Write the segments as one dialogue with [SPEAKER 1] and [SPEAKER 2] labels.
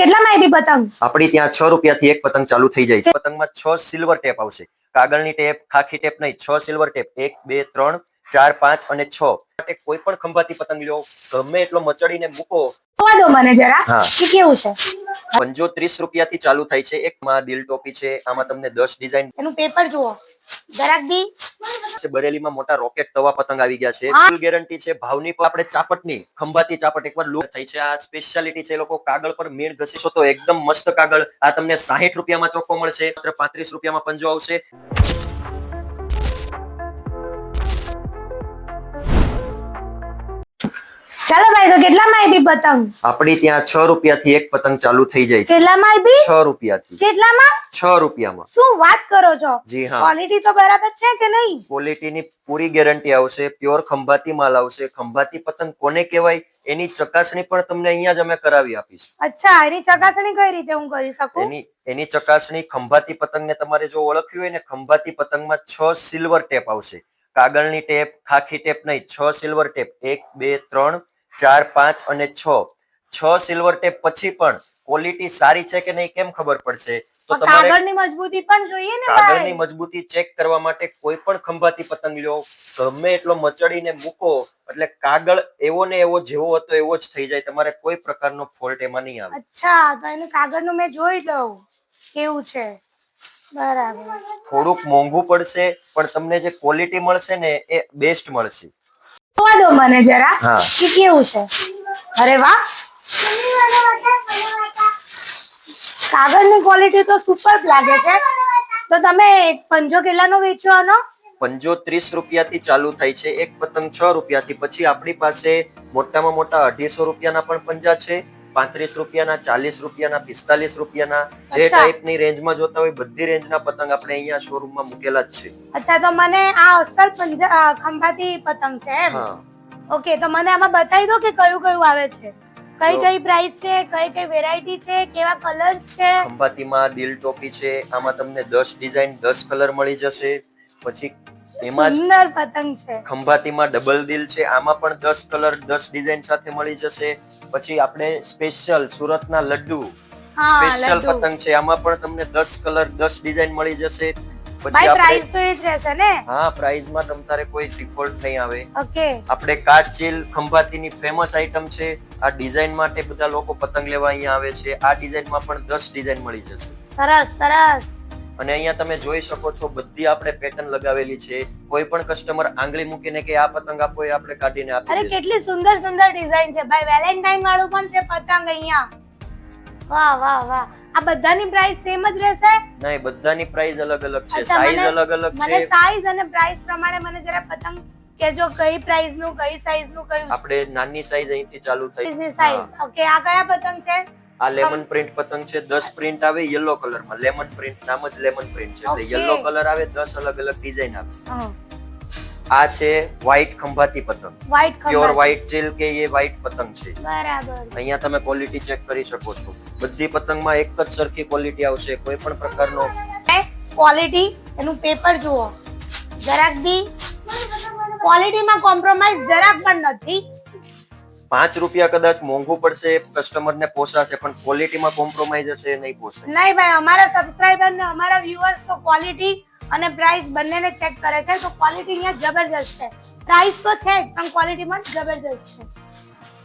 [SPEAKER 1] કેટલામાં આવી પતંગ?
[SPEAKER 2] આપણી ત્યાં 6 રૂપિયાથી એક પતંગ ચાલુ થઈ જાય છે. પતંગમાં 6 સિલ્વર ટેપ આવશે. કાગળની ટેપ, ખાખી ટેપ નહીં, 6 સિલ્વર ટેપ. 1 2 3 4 5 અને 6 માટે કોઈ પણ ખંભાતી પતંગ લો, ગમે એટલો મચડીને મૂકો.
[SPEAKER 1] જોવા દો મને જરા કે કેવું છે.
[SPEAKER 2] પંજો 30 રૂપિયાથી ચાલુ થાય છે. એકમાં દિલ ટોપી છે, આમાં તમને 10 ડિઝાઇન.
[SPEAKER 1] એનું પેપર જુઓ જરાક બી.
[SPEAKER 2] બરેલીમાં મોટા રોકેટ તવા પતંગ આવી ગયા છે. ફૂલ ગેરંટી છે. ભાવની પણ આપણે ચાપટની ખંભાતી ચાપટ એકવાર લૂક થઈ છે. આ સ્પેશિયાલિટી છે. લોકો કાગળ પર મીણ ઘસીશો તો એકદમ મસ્ત કાગળ. આ તમને 60 રૂપિયામાં ચોખ્ખો મળશે. માત્ર 35 રૂપિયામાં પંજો આવશે.
[SPEAKER 1] ચાલો ભાઈ, તો કેટલામાં આવી પતંગ?
[SPEAKER 2] આપણી ત્યાં 6 રૂપિયાથી એક પતંગ ચાલુ થઈ જાય છે.
[SPEAKER 1] કેટલામાં આવી?
[SPEAKER 2] 6 રૂપિયાથી.
[SPEAKER 1] કેટલામાં?
[SPEAKER 2] 6 રૂપિયામાં.
[SPEAKER 1] શું વાત કરો છો?
[SPEAKER 2] જી હા.
[SPEAKER 1] ક્વોલિટી તો બરાબર છે કે નહીં?
[SPEAKER 2] ક્વોલિટીની પૂરી ગેરંટી આવશે. પ્યોર ખંભાતી માલ આવશે. ખંભાતી પતંગ કોને કહેવાય એની ચકાસણી પણ તમને અહીંયા જ અમે કરાવી આપીશું.
[SPEAKER 1] અચ્છા, એની ચકાસણી કઈ રીતે હું કરી શકું?
[SPEAKER 2] એની ચકાસણી ખંભાતી પતંગને તમારે જો ઓળખવી હોય ને, ખંભાતી પતંગમાં 6 સિલ્વર ટેપ આવશે. કાગળની ટેપ, ખાખી ટેપ નહીં, 6 સિલ્વર ટેપ. 1 2 3 4 5 અને 6 સિલ્વર ટેપ પછી પણ ક્વોલિટી સારી છે કે નહીં કેમ ખબર પડશે? તો તમારે
[SPEAKER 1] કાગળની મજબૂતી પણ જોઈએ ને.
[SPEAKER 2] કાગળની મજબૂતી ચેક કરવા માટે કોઈ પણ ખંભાતી પતંગ લ્યો, ગમે એટલો મચડીને મૂકો એટલે કાગળ એવો ને એવો જેવો હતો એવો જ થઈ જાય. તમારે કોઈ પ્રકારનો ફોલ્ટ એમાં નહીં આવે.
[SPEAKER 1] અચ્છા, તો એનું કાગળનું મેં જોઈ લઉં કેવું છે. બરાબર.
[SPEAKER 2] થોડુંક મોંઘું પડશે પણ તમને જે ક્વોલિટી મળશે ને એ બેસ્ટ મળશે.
[SPEAKER 1] જોવા દો મને જરા કે કેવું છે. અરે વાહ, કાગળની ક્વોલિટી તો સુપર લાગે છે. તો તમે પંજો કેટલાનો વેચો આનો?
[SPEAKER 2] પંજો 30 રૂપિયાથી ચાલુ થાય છે. એક પતંગ 6 રૂપિયાથી. પછી આપણી પાસે મોટામાં મોટા 250 રૂપિયાના પણ પંજા છે. 35 રૂપિયાના, 40 રૂપિયાના, 45 રૂપિયાના. જે ટાઈપની રેન્જમાં જોતા હોય બધી રેન્જના પતંગ આપણે અહીંયા શોરૂમમાં મૂકેલા જ છે.
[SPEAKER 1] અચ્છા, તો મને આ અસલ ખંભાતી પતંગ છે એમ? ઓકે, તો મને આમાં બતાવી દો કે કયું કયું આવે છે, કઈ કઈ પ્રાઇસ છે, કઈ કઈ વેરાયટી છે, કેવા કલર્સ છે.
[SPEAKER 2] ખંભાતીમાં દિલ ટોપી છે. આમાં તમને 10 ડિઝાઇન 10 કલર મળી જશે. પછી એમાં
[SPEAKER 1] સુંદર પતંગ છે.
[SPEAKER 2] ખંભાતીમાં ડબલ દિલ છે. આમાં પણ 10 કલર 10 ડિઝાઇન સાથે મળી જશે. પછી આપણે સ્પેશિયલ સુરતના લડ્ડુ સ્પેશિયલ પતંગ છે. આમાં પણ તમને 10 કલર 10 ડિઝાઇન મળી જશે.
[SPEAKER 1] પછી પ્રાઇસ તો એ જ રહેશે ને?
[SPEAKER 2] હા, પ્રાઇસમાં તમારે કોઈ ડિફોલ્ટ નહીં આવે.
[SPEAKER 1] ઓકે.
[SPEAKER 2] આપણે કાચચીલ ખંભાતીની ફેમસ આઈટમ છે. આ ડિઝાઇન માટે બધા લોકો પતંગ લેવા અહીંયા આવે છે. આ ડિઝાઇનમાં પણ 10 ડિઝાઇન મળી જશે.
[SPEAKER 1] સરસ સરસ.
[SPEAKER 2] અને અહીંયા તમે જોઈ શકો છો બધી આપણે પેટર્ન લગાવેલી છે. કોઈ પણ કસ્ટમર આંગળી મૂકીને કે આ પતંગ આપો એ આપણે કાઢીને આપી દઈશું.
[SPEAKER 1] અરે કેટલી સુંદર સુંદર ડિઝાઇન છે ભાઈ. વેલેન્ટાઇન વાળું પણ છે પતંગ અહીંયા. વાહ વાહ વાહ. આ બધાની પ્રાઇસ સેમ જ રહેશે?
[SPEAKER 2] નહીં, બધાની પ્રાઇસ અલગ અલગ છે. સાઈઝ અલગ અલગ છે.
[SPEAKER 1] મને સાઈઝ અને પ્રાઇસ પ્રમાણે મને જરા પતંગ કેજો, કઈ પ્રાઇસ નું, કઈ સાઈઝ નું, કયું?
[SPEAKER 2] આપણે નાની સાઈઝ અહીંથી ચાલુ થઈ.
[SPEAKER 1] ની સાઈઝ. ઓકે, આ કયા પતંગ છે?
[SPEAKER 2] આ લેમન પ્રિન્ટ પતંગ છે. 10 પ્રિન્ટ આવે યલો કલરમાં. લેમન પ્રિન્ટ નામ જ લેમન પ્રિન્ટ છે. એટલે યલો કલર આવે, 10 અલગ અલગ ડિઝાઇન આવે. આ છે વ્હાઈટ ખંભાતી પતંગ. પ્યોર વ્હાઈટ ચીલ કે એ વ્હાઈટ પતંગ છે.
[SPEAKER 1] બરાબર.
[SPEAKER 2] અહીંયા તમે ક્વોલિટી ચેક કરી શકો છો. બધી પતંગમાં એક જ સરખી ક્વોલિટી આવશે. કોઈ પણ પ્રકારનો
[SPEAKER 1] ક્વોલિટી, એનું પેપર જુઓ જરાક બી. ક્વોલિટીમાં કોમ્પ્રોમાઇઝ જરાક પણ નથી.
[SPEAKER 2] 5 રૂપિયા કદાચ મોંઘું પડશે, કસ્ટમરને પોસાશે, પણ ક્વોલિટીમાં કોમ્પ્રોમાઇઝ હશે નહીં પોસાય.
[SPEAKER 1] નહીં ભાઈ, અમારા સબસ્ક્રાઇબર ને અમારા વ્યુઅર્સ તો ક્વોલિટી અને પ્રાઇસ બંનેને ચેક કરે છે. તો ક્વોલિટી અહીંયા જબરજસ્ત છે. પ્રાઇસ તો છે જ પણ ક્વોલિટીમાં જબરજસ્ત છે.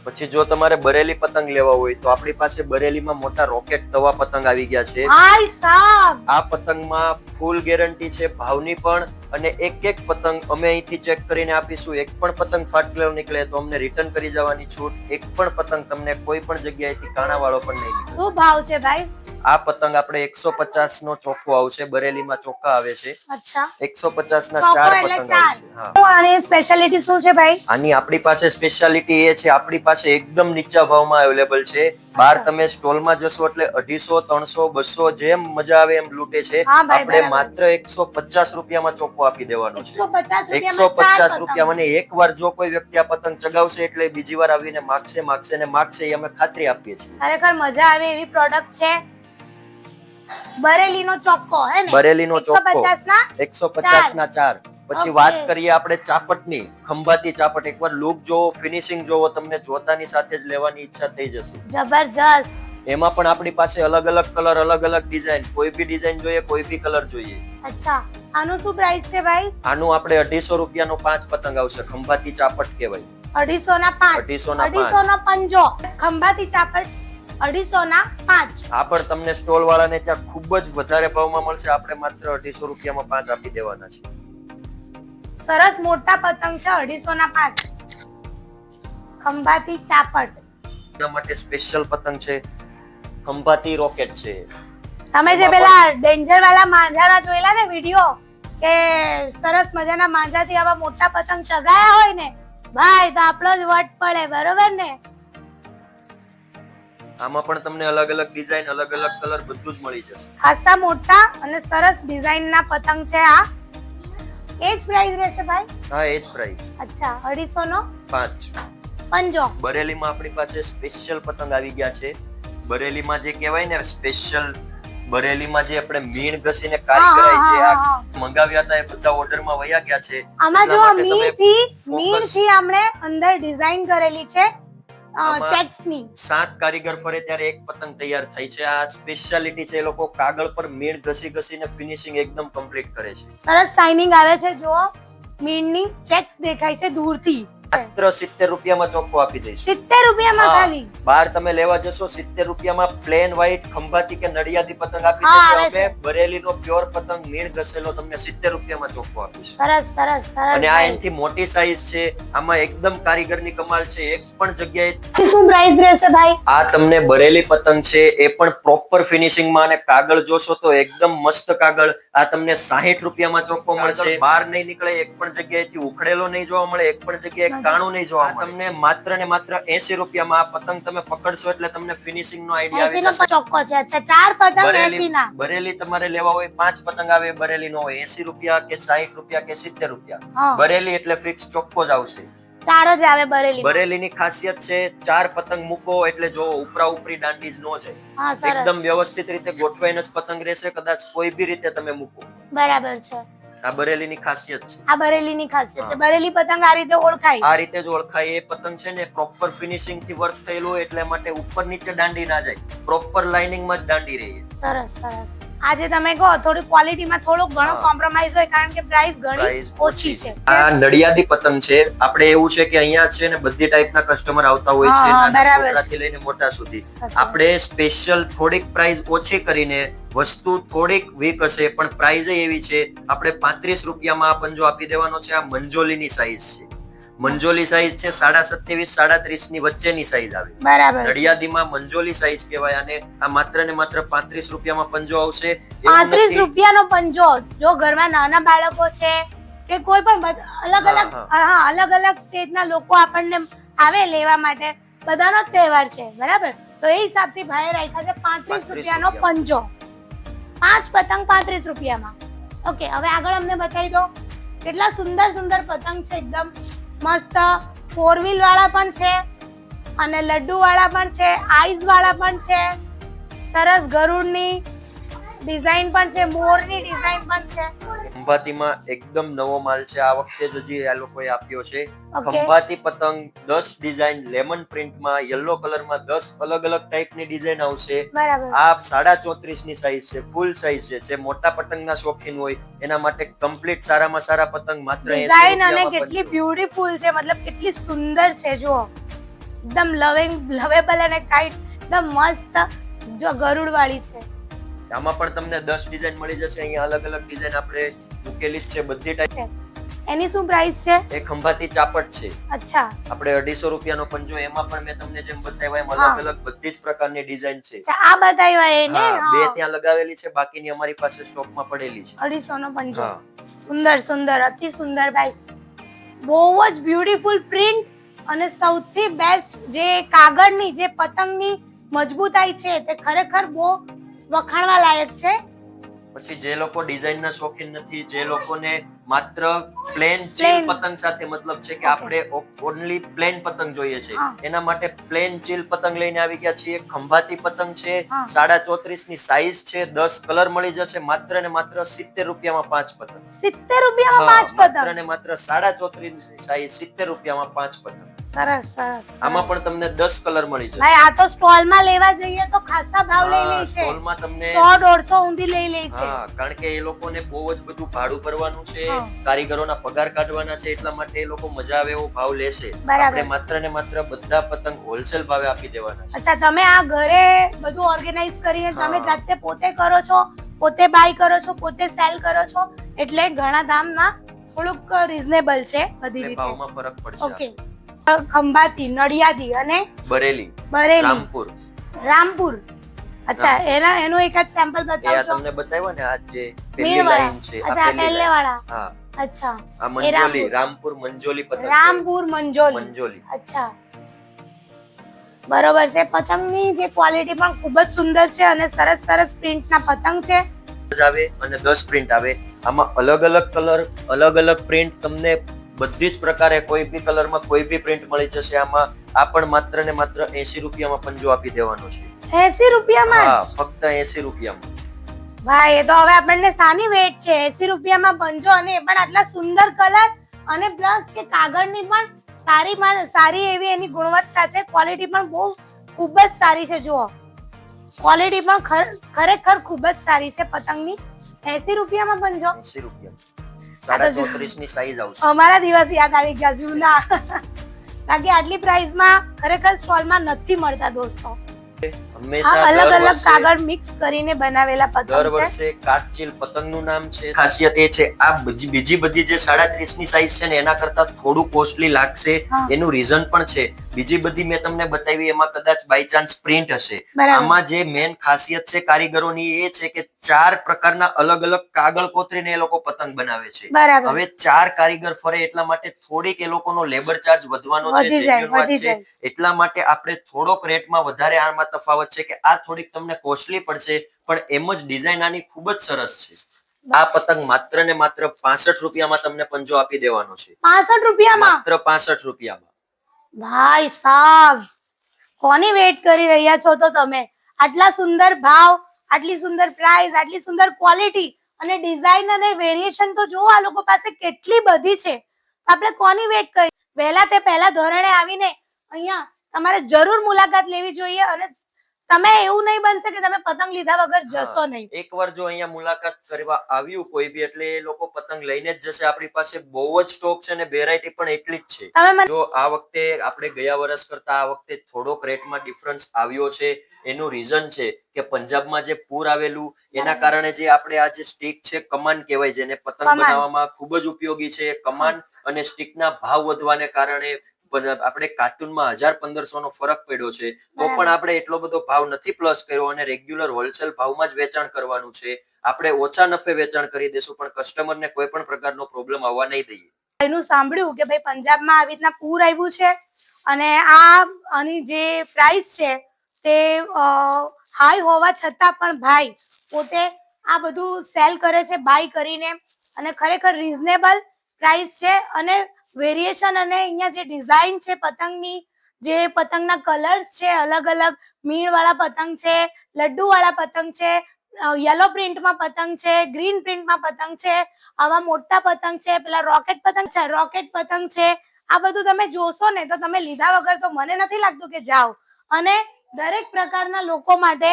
[SPEAKER 2] પછી જો તમારે બરેલી પતંગ લેવા હોય તો આપણી પાસે બરેલીમાં મોટા રોકેટ તવા પતંગ આવી ગયા છે.
[SPEAKER 1] હાય સાહેબ,
[SPEAKER 2] આ પતંગમાં ફૂલ ગેરંટી છે ભાવની પણ. અને એક એક પતંગ અમે અહીંથી ચેક કરીને આપીશું. એક પણ પતંગ ફાટેલો નીકળે તો અમને રિટર્ન કરી જવાની છૂટ. એક પણ પતંગ તમને કોઈ પણ જગ્યાએથી કાણા વાળો પણ નહીં નીકળે.
[SPEAKER 1] શું ભાવ છે ભાઈ?
[SPEAKER 2] આ પતંગ આપણે 150 નો ચોખ્ખો આવશે. બરેલીમાં ચોખ્ખા આવે છે.
[SPEAKER 1] અચ્છા,
[SPEAKER 2] 150 ના 4 પતંગ આવશે.
[SPEAKER 1] હા. આની સ્પેશિયાલિટી શું છે ભાઈ?
[SPEAKER 2] આની આપણી પાસે સ્પેશિયાલિટી એ છે, આપણી પાસે એકદમ નીચા ભાવમાં અવેલેબલ છે. બહાર તમે સ્ટોલમાં જશો એટલે 250, 300, 200 જેમ મજા આવે એમ લૂટે છે. આપણે માત્ર 150 રૂપિયામાં ચોખ્ખો આપી દેવાનો છે. 150 રૂપિયા. મને એકવાર જો કોઈ વ્યક્તિ આ પતંગ ચગાવશે એટલે બીજી વાર આવીને માગશે એ અમે ખાતરી આપીએ છીએ.
[SPEAKER 1] ખરેખર મજા આવે એવી પ્રોડક્ટ છે. બરેલીનો ચોખ્ખો હે ને?
[SPEAKER 2] બરેલીનો ચોખ્ખો 150 ના 4. પછી વાત કરીએ આપણે ચાપટની, ખંભાતી ચાપટ. એકવાર લુક જોવો, ફિનિશિંગ જોવો, તમને જોતાની સાથે જ લેવાની ઈચ્છા થઈ જશે.
[SPEAKER 1] જબરજસ્ત.
[SPEAKER 2] એમાં પણ આપણી પાસે અલગ અલગ કલર, અલગ અલગ ડિઝાઇન, કોઈ બી ડિઝાઇન જોઈએ, કોઈ બી કલર જોઈએ.
[SPEAKER 1] અચ્છા, આનું શું પ્રાઇસ છે ભાઈ?
[SPEAKER 2] આનું આપણે 250 રૂપિયાનો 5 પતંગ આવશે. ખંભાતી ચાપટ કહેવાય.
[SPEAKER 1] 250 ના 5. 250 ના પંજો. ખંભાતી ચાપટ 250 ના 5.
[SPEAKER 2] આ પણ તમને સ્ટોલ વાળાને ત્યાં ખૂબ જ વધારે ભાવમાં મળશે. આપણે માત્ર 250 રૂપિયામાં 5 આપી દેવાના છે.
[SPEAKER 1] સરસ મોટા પતંગ છે, 250 ના 5. ખંભાતી ચાપટ.
[SPEAKER 2] એના માટે સ્પેશિયલ પતંગ છે. ખંભાતી રોકેટ છે.
[SPEAKER 1] તમે જે પેલા ડેન્જર વાળા માંજાના જોયેલા ને વિડિયો, કે સરસ મજાના માંજાથી આવા મોટા પતંગ ચગાયા હોય ને ભાઈ, તો આપણો જ વટ પડે, બરોબર ને?
[SPEAKER 2] આમાં પણ તમને અલગ અલગ ડિઝાઇન, અલગ અલગ કલર બધું જ મળી જશે.
[SPEAKER 1] ખાસા મોટા અને સરસ ડિઝાઇન ના પતંગ છે આ. એ જ પ્રાઇસ રહેશે ભાઈ?
[SPEAKER 2] હા, એ જ પ્રાઇસ.
[SPEAKER 1] અચ્છા, 250 નો
[SPEAKER 2] 5
[SPEAKER 1] પંજો.
[SPEAKER 2] બરેલીમાં આપણી પાસે સ્પેશિયલ પતંગ આવી ગયા છે. બરેલીમાં જે કહેવાય ને સ્પેશિયલ, બરેલીમાં જે આપણે મીણ ઘસીને કારીગરાઈ છે, આ મંગાવ્યા હતા, એ બધા ઓર્ડરમાં વયા ગયા છે.
[SPEAKER 1] આમાં જો મીણ થી આપણે અંદર ડિઝાઇન કરેલી છે ચેક્સ ની. 7
[SPEAKER 2] કારીગર ફરે ત્યારે એક પતંગ તૈયાર થાય છે. આ સ્પેશિયાલિટી છે. એ લોકો કાગળ પર મીણ ઘસીને ફિનિશિંગ એકદમ કમ્પ્લીટ કરે છે.
[SPEAKER 1] સરસ શાઇનિંગ આવે છે. જો મીણની ચેક્સ દેખાય છે દૂરથી.
[SPEAKER 2] માત્ર 70 રૂપિયામાં ચોખ્ખો આપી દઈશું.
[SPEAKER 1] 70 રૂપિયામાં ખાલી?
[SPEAKER 2] બહાર તમે લેવા જશો 70 રૂપિયામાં પ્લેન વ્હાઈટ ખંભાતી કે નડિયાદી પતંગ આપી દઈશું. અમે બરેલીનો પ્યોર પતંગ મીણ ઘસેલો તમને 70 રૂપિયામાં ચોખ્ખો આપીશું.
[SPEAKER 1] સરસ સરસ સરસ.
[SPEAKER 2] અને આ એનથી મોટી સાઈઝ છે. આમાં એકદમ કારીગરની કમાલ છે. એક પણ જગ્યાએ
[SPEAKER 1] શું પ્રાઇસ રહેશે ભાઈ?
[SPEAKER 2] આ તમને બરેલી પતંગ છે, એ પણ પ્રોપર ફિનિશિંગમાં, અને કાગળ જોશો તો એકદમ મસ્ત કાગળ. આ તમને 60 રૂપિયામાં ચોખ્ખો મળશે. બહાર નહીં નીકળે, એક પણ જગ્યાએથી ઉખડેલો નહીં જોવા મળે, એક પણ જગ્યાએ કાણું નહીં જોવા મળે. તમને માત્ર ને માત્ર 80 રૂપિયામાં આ પતંગ તમે પકડશો એટલે તમને ફિનિશિંગ નો આઈડિયા આવી જશે.
[SPEAKER 1] ચોખ્ખો છે. અચ્છા, 4 પતંગ 80 ના.
[SPEAKER 2] બરેલી તમારે લેવા હોય 5 પતંગ આવે. બરેલી નો હોય 80 રૂપિયા કે 60 રૂપિયા કે 70 રૂપિયા. બરેલી એટલે ફિક્સ ચોખ્ખો જ આવશે.
[SPEAKER 1] 4 જ આવે બરેલી.
[SPEAKER 2] બરેલીની ખાસિયત છે 4 પતંગ મૂકો એટલે જો ઉપરા ઉપરી દાંડી જ નો જાય. એકદમ વ્યવસ્થિત રીતે ગોઠવાઈને જ પતંગ રહેશે. કદાચ કોઈ બી રીતે તમે મૂકો.
[SPEAKER 1] બરાબર છે.
[SPEAKER 2] આ બરેલીની ખાસિયત છે.
[SPEAKER 1] આ બરેલીની ખાસિયત છે. બરેલી પતંગ આ રીતે ઓળખાય.
[SPEAKER 2] આ રીતે જ ઓળખાય. એ પતંગ છે ને પ્રોપર ફિનિશિંગ થી વર્ક થયેલું હોય, એટલે માટે ઉપર નીચે દાંડી ના જાય. પ્રોપર લાઇનિંગ માં જ દાંડી રહે.
[SPEAKER 1] સરસ સરસ. આજે તમે કહો થોડી ક્વોલિટીમાં થોડું ઘણું કોમ્પ્રોમાઇઝ હોય, કારણ કે પ્રાઇસ ઘણી ઓછી છે. આ
[SPEAKER 2] નડિયાદી પતંગ છે. આપણે એવું છે કે અહીંયા છે ને બધી ટાઈપના કસ્ટમર આવતા હોય છે, નાના છોકરાથી લઈને મોટા સુધી. આપણે સ્પેશિયલ થોડીક પ્રાઇસ ઓછી કરીને, વસ્તુ થોડીક વીક હશે પણ પ્રાઇસ એવી છે, આપણે 35 રૂપિયામાં આ પંજો આપી દેવાનો છે. આ મંજોલીની સાઈઝ છે. મંજોલી સાઈઝ છે 27.5 37 ની વચ્ચેની સાઈઝ આવે.
[SPEAKER 1] બરાબર.
[SPEAKER 2] નડિયાદીમાં મંજોલી સાઈઝ કહેવાય. અને આ માત્ર ને માત્ર 35 રૂપિયામાં પંજો આવશે.
[SPEAKER 1] 35 રૂપિયાનો પંજો. જો ઘરમાં નાના બાળકો છે કે કોઈ પણ અલગ અલગ સ્ટેજના લોકો આપણને આવે લેવા માટે, બધાનો તહેવાર છે, બરાબર? તો એ હિસાબથી ભાઈ રાખ્યા છે 35 રૂપિયાનો પંજો. 5 પતંગ 35 રૂપિયામાં. ઓકે, હવે આગળ અમને બતાવી દો. કેટલા સુંદર સુંદર પતંગ છે. એકદમ મસ્ત 4 વ્હીલ વાળા પણ છે, અને લડ્ડુ વાળા પણ છે, આઈસ વાળા પણ છે. સરસ ગરુડની ડિઝાઇન પણ છે, મોરની ડિઝાઇન પણ છે.
[SPEAKER 2] ખંભાતીમાં એકદમ નવો માલ છે. આ વખતે જ હજી આ લોકોએ આપ્યો છે. ખંભાતી પતંગ 10 ડિઝાઇન લેમન પ્રિન્ટમાં, યલો કલરમાં 10 અલગ અલગ ટાઈપની ડિઝાઇન આવશે. આ 34.5 ની સાઈઝ છે. ફૂલ સાઈઝ છે. જે મોટા પતંગના શોખીન હોય એના માટે કમ્પ્લીટ સારામાં સારા પતંગ માત્ર 80
[SPEAKER 1] રૂપિયામાં. અને કેટલી બ્યુટીફુલ છે, મતલબ કેટલી સુંદર છે. જુઓ, એકદમ લવેબલ અને કાઇટ, એકદમ મસ્ત. જો ગરુડ વાળી છે.
[SPEAKER 2] આમાં પણ તમને 10 ડિઝાઇન મળી જશે. અહીંયા અલગ અલગ ડિઝાઇન આપણે મૂકેલી જ છે બધી ટાઈપ.
[SPEAKER 1] એની શું પ્રાઇસ છે?
[SPEAKER 2] એ ખંભાતી ચાપટ છે.
[SPEAKER 1] અચ્છા.
[SPEAKER 2] આપણે 250 રૂપિયાનો પંજો. એમાં પણ મેં તમને જેમ બતાવ્યા એમ અલગ અલગ બધી જ પ્રકારની ડિઝાઇન છે.
[SPEAKER 1] આ બતાવ્યા એને.
[SPEAKER 2] બે ત્યાં લગાવેલી છે, બાકીની અમારી પાસે સ્ટોકમાં પડેલી છે.
[SPEAKER 1] 250 નો પંજો. સુંદર સુંદર, અતિ સુંદર ભાઈ. બહુ જ બ્યુટીફુલ પ્રિન્ટ, અને સૌથી બેસ્ટ જે કાગળની, જે પતંગની મજબૂતાઈ છે, તે ખરેખર બહુ વખાણવા લાયક છે.
[SPEAKER 2] પછી જે લોકો ડિઝાઇન ના શોખીન નથી, જે લોકોને માત્ર પ્લેન ચીલ પતંગ સાથે મતલબ છે કે આપણે ઓનલી પ્લેન પતંગ જોઈએ છે, એના માટે પ્લેન ચીલ પતંગ લઈને આવી ગયા છીએ. ખંભાતી પતંગ છે, 34.5 ની સાઈઝ છે, 10 કલર મળી જશે. માત્ર ને માત્ર 70 રૂપિયામાં 5 પતંગ.
[SPEAKER 1] 70 રૂપિયામાં 5 પતંગ.
[SPEAKER 2] માત્ર ને માત્ર 34.5 ની સાઈઝ, 70 રૂપિયામાં 5 પતંગ.
[SPEAKER 1] સરસ સરસ.
[SPEAKER 2] આમાં પણ તમને 10 કલર મળી જશે.
[SPEAKER 1] ભાઈ આ તો સ્ટોલ માં લેવા જઈએ તો ખાસા ભાવ લઈ લે છે.
[SPEAKER 2] સ્ટોલ માં તમને
[SPEAKER 1] 100-150 ઊંધી લઈ લે છે.
[SPEAKER 2] હા, કારણ કે એ લોકોને બહુ જ બધું ભાડું ભરવાનું છે, કારીગરોના પગાર કાઢવાના છે, એટલા માટે એ લોકો મજા આવે એવો ભાવ લેશે. આપણે માત્ર ને માત્ર બધા પતંગ હોલસેલ ભાવે આપી દેવાના છે.
[SPEAKER 1] અચ્છા, તમે આ ઘરે બધું ઓર્ગેનાઇઝ કરીને તમે જાતે પોતે કરો છો, પોતે બાય કરો છો, પોતે સેલ કરો છો, એટલે ઘણા દામમાં થોડુંક રીઝનેબલ છે બધી રીતે.
[SPEAKER 2] ભાવમાં ફરક પડશે.
[SPEAKER 1] ઓકે. ખંભાતી, નડિયાદી અને
[SPEAKER 2] બરેલી,
[SPEAKER 1] રામપુર. અચ્છા, એનું એક જ સેમ્પલ બતાવજો.
[SPEAKER 2] એ તમને બતાવ્યો ને આ જે પહેલી લાઈન છે, આ પહેલી
[SPEAKER 1] વાળા.
[SPEAKER 2] હા.
[SPEAKER 1] અચ્છા,
[SPEAKER 2] આ મંજોલી, રામપુર મંજોલી પતંગ.
[SPEAKER 1] રામપુર મંજોલી. અચ્છા, બરોબર છે. પતંગની જે ક્વોલિટી પણ ખૂબ જ સુંદર છે અને સરસ સરસ પ્રિન્ટના પતંગ છે.
[SPEAKER 2] આવે અને 10 પ્રિન્ટ આવે. આમાં અલગ અલગ કલર, અલગ અલગ પ્રિન્ટ, તમને બધી જ પ્રકારે કોઈ બી કલરમાં કોઈ બી પ્રિન્ટ મળી જશે. આમાં આ પણ માત્ર ને માત્ર 80 રૂપિયામાં પંજો આપી દેવાનો છે.
[SPEAKER 1] 80 રૂપિયામાં?
[SPEAKER 2] હા, ફક્ત 80 રૂપિયામાં.
[SPEAKER 1] ભાઈ, એ તો હવે આપણને સાની વેટ છે. 80 રૂપિયામાં પંજો, અને એ પણ આટલા સુંદર કલર, અને પ્લસ કે કાગળની પણ સારી એવી એની ગુણવત્તા છે. ક્વોલિટી પણ બહુ ખૂબ જ સારી છે. જુઓ, ક્વોલિટી પણ ખરેખર ખૂબ જ સારી છે પતંગની. 80 રૂપિયામાં પંજો?
[SPEAKER 2] 80 રૂપિયા. 34 ની સાઈઝ આવશે.
[SPEAKER 1] અમારા દિવસ યાદ આવી ગયા જૂના. બાકી આટલી પ્રાઇસમાં ખરેખર સ્ટોલમાં નથી મળતા દોસ્તો.
[SPEAKER 2] હંમેશા
[SPEAKER 1] અલગ અલગ કાગળ મિક્સ કરીને બનાવેલા પતંગ છે.
[SPEAKER 2] દર વર્ષે કાચચીલ પતંગનું નામ છે. ખાસિયત એ છે, આ બીજી બધી જે 37 ની સાઈઝ છે ને એના કરતા થોડું કોસ્ટલી લાગશે. એનું રીઝન પણ છે. બીજી બધી મેં તમને બતાવી એમાં કદાચ બાય ચાન્સ પ્રિન્ટ હશે. આમાં જે મેન ખાસિયત છે કારીગરોની એ છે કે 4 પ્રકારના અલગ અલગ કાગળ કોતરીને એ લોકો પતંગ બનાવે છે. હવે 4 કારીગર ફરે એટલા માટે થોડીક એ લોકોનો લેબર ચાર્જ વધવાનો છે. એટલા માટે આપણે થોડોક રેટમાં વધારે આમાં તફાવત છે કે આ થોડીક તમને કોસ્ટલી પડશે, પણ એમ જ ડિઝાઇન આની ખૂબ જ સરસ છે. આ પતંગ માત્ર ને માત્ર 65 રૂપિયામાં તમને પંજો આપી દેવાનો છે.
[SPEAKER 1] 65 રૂપિયામાં?
[SPEAKER 2] માત્ર 65 રૂપિયામાં.
[SPEAKER 1] ભાઈ સાહેબ, કોની વેટ કરી રહ્યા છો તો તમે? આટલા સુંદર ભાવ, આટલી સુંદર પ્રાઇસ, આટલી સુંદર ક્વોલિટી અને ડિઝાઇન અને વેરિએશન તો જુઓ આ લોકો પાસે કેટલી બધી છે. આપણે કોની વેટ કરી? પહેલા ધોરણે આવીને અહીંયા તમારે જરૂર મુલાકાત લેવી જોઈએ, અને તમે એવું નહીં બનશે કે તમે પતંગ લીધા વગર જશો નહીં.
[SPEAKER 2] એકવાર જો અહીંયા મુલાકાત કરવા આવ્યું કોઈ બી, એટલે એ લોકો પતંગ લઈને જ જશે. આપણી પાસે બહુ જ સ્ટોક છે અને વેરાયટી પણ એટલી જ છે. જો આ વખતે આપણે ગયા વર્ષ કરતા આ વખતે થોડોક રેટમાં ડિફરન્સ આવ્યો છે. એનું રીઝન છે કે પંજાબમાં જે પૂર આવેલું એના કારણે જે આપણે આ જે સ્ટીક છે, કમાન કહેવાય, જેને પતંગ બનાવવામાં ખૂબ જ ઉપયોગી છે. કમાન અને સ્ટીકના ભાવ વધવાને કારણે આપણે કાર્ટૂનમાં 1000-1500 નો ફરક પડ્યો છે. તો પણ આપણે એટલો બધો ભાવ નથી પ્લસ કર્યો, અને રેગ્યુલર હોલસેલ ભાવમાં જ વેચાણ કરવાનું છે. આપણે ઓછા નફે વેચાણ કરી દેશું, પણ કસ્ટમરને કોઈ પણ પ્રકારનો પ્રોબ્લેમ આવવા નહીં દઈએ.
[SPEAKER 1] એનું સાંભળ્યું કે ભાઈ પંજાબમાં આવી રીતના પૂર આવ્યું છે, અને આની જે પ્રાઇસ છે તે હાઈ હોવા છતાં પણ ભાઈ પોતે આ બધું સેલ કરે છે બાય કરીને, અને ખરેખર રીઝનેબલ પ્રાઇસ છે. અને વેરિએશન અને અહીંયા જે ડિઝાઇન છે પતંગની, જે પતંગના કલર્સ છે, અલગ અલગ મીણ વાળા પતંગ છે, લડ્ડુ વાળા પતંગ છે, યલો પ્રિન્ટમાં પતંગ છે, ગ્રીન પ્રિન્ટમાં પતંગ છે, આવા મોટા પતંગ છે, પેલા રોકેટ પતંગ છે. આ બધું તમે જોશો ને તો તમે લીધા વગર તો મને નથી લાગતું કે જાઓ. અને દરેક પ્રકારના લોકો માટે,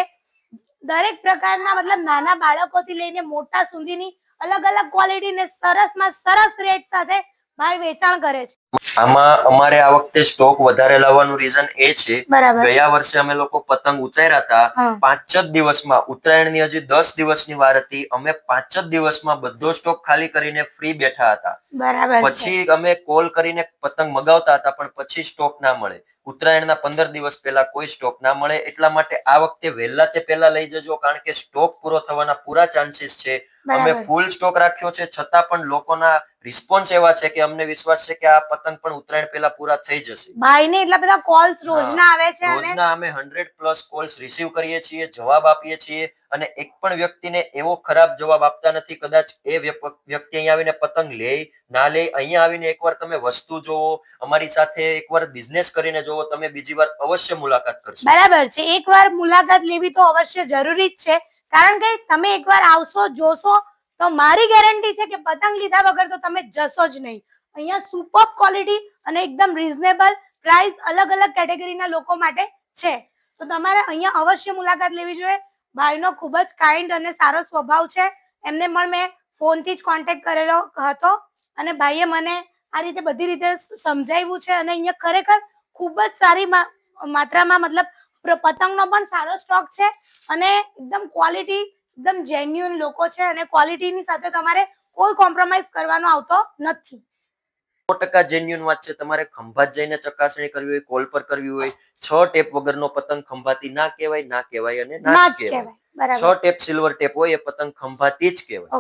[SPEAKER 1] દરેક પ્રકારના મતલબ નાના બાળકોથી લઈને મોટા સુધીની અલગ અલગ ક્વોલિટી ને સરસમાં સરસ રેટ સાથે ભાઈ વેચાણ કરે છે.
[SPEAKER 2] આમાં અમારે આ વખતે સ્ટોક વધારે લાવવાનું રીઝન એ છે, ગયા વર્ષે અમે લોકો પતંગ ઉતાર્યા હતા 5 જ દિવસમાં. ઉત્તરાયણની હજી 10 દિવસની વાર હતી. અમે 5 જ દિવસમાં બધો સ્ટોક ખાલી કરીને ફ્રી બેઠા હતા. પછી અમે કોલ કરીને પતંગ મગાવતા હતા, પણ પછી સ્ટોક ના મળે. ઉત્તરાયણના 15 દિવસ પહેલા કોઈ સ્ટોક ના મળે. એટલા માટે આ વખતે વહેલા તે પહેલા લઈ જજો, કારણ કે સ્ટોક પૂરો થવાના પૂરા ચાન્સીસ છે. અમે ફૂલ સ્ટોક રાખ્યો છે, છતાં પણ લોકોના રિસ્પોન્સ એવા છે કે અમને વિશ્વાસ છે કે આ પતંગ પણ ઉત્તરાયણ પહેલા પૂરા થઈ જશે.
[SPEAKER 1] ભાઈને એટલા બધા કોલ્સ રોજના આવે છે.
[SPEAKER 2] રોજના અમે 100+ કોલ્સ રિસીવ કરીએ છીએ, જવાબ આપીએ છીએ, અને એક પણ વ્યક્તિને એવો ખરાબ જવાબ આપતા નથી. કદાચ એ વ્યક્તિ અહીંયા આવીને પતંગ લે ના લે, અહીંયા આવીને એકવાર તમે વસ્તુ જોવો, અમારી સાથે એકવાર બિઝનેસ કરીને જોવો, તમે બીજી વાર અવશ્ય મુલાકાત કરશો.
[SPEAKER 1] બરાબર છે, એકવાર મુલાકાત લેવી તો અવશ્ય જરૂરી જ છે, કારણ કે તમે એકવાર આવશો, જોશો, તો મારી ગેરંટી છે કે પતંગ લીધા વગર તો તમે જશો જ નહીં. અહીંયા સુપર ક્વોલિટી અને એકદમ રીઝનેબલ પ્રાઇસ અલગ અલગ કેટેગરીના લોકો માટે છે. તો તમારે અહીંયા અવશ્ય મુલાકાત લેવી જોઈએ. ભાઈનો ખૂબ જ કાઇન્ડ અને સારો સ્વભાવ છે. એમને પણ મેં ફોનથી જ કોન્ટેક્ટ કરેલો હતો અને ભાઈએ મને આ રીતે બધી રીતે સમજાવ્યું છે અને અહીંયા ખરેખર ખૂબ જ સારી માત્રામાં મતલબ પતંગનો પણ સારો સ્ટોક છે અને એકદમ ક્વોલિટી એકદમ જેન્યુઅન લોકો છે અને ક્વોલિટીની સાથે તમારે કોઈ કોમ્પ્રોમાઇઝ કરવાનો આવતો નથી.
[SPEAKER 2] 100% જેન્યુઅન વાત છે. તમારે ખંભાત જઈને ચકાસણી કરવી હોય, કોલ પર કરવી હોય, 6 ટેપ વગરનો પતંગ ખંભાતી ના કહેવાય અને ના જ કહેવાય. 6 ટેપ સિલ્વર ટેપ હોય એ પતંગ ખંભાતી જ કહેવાય.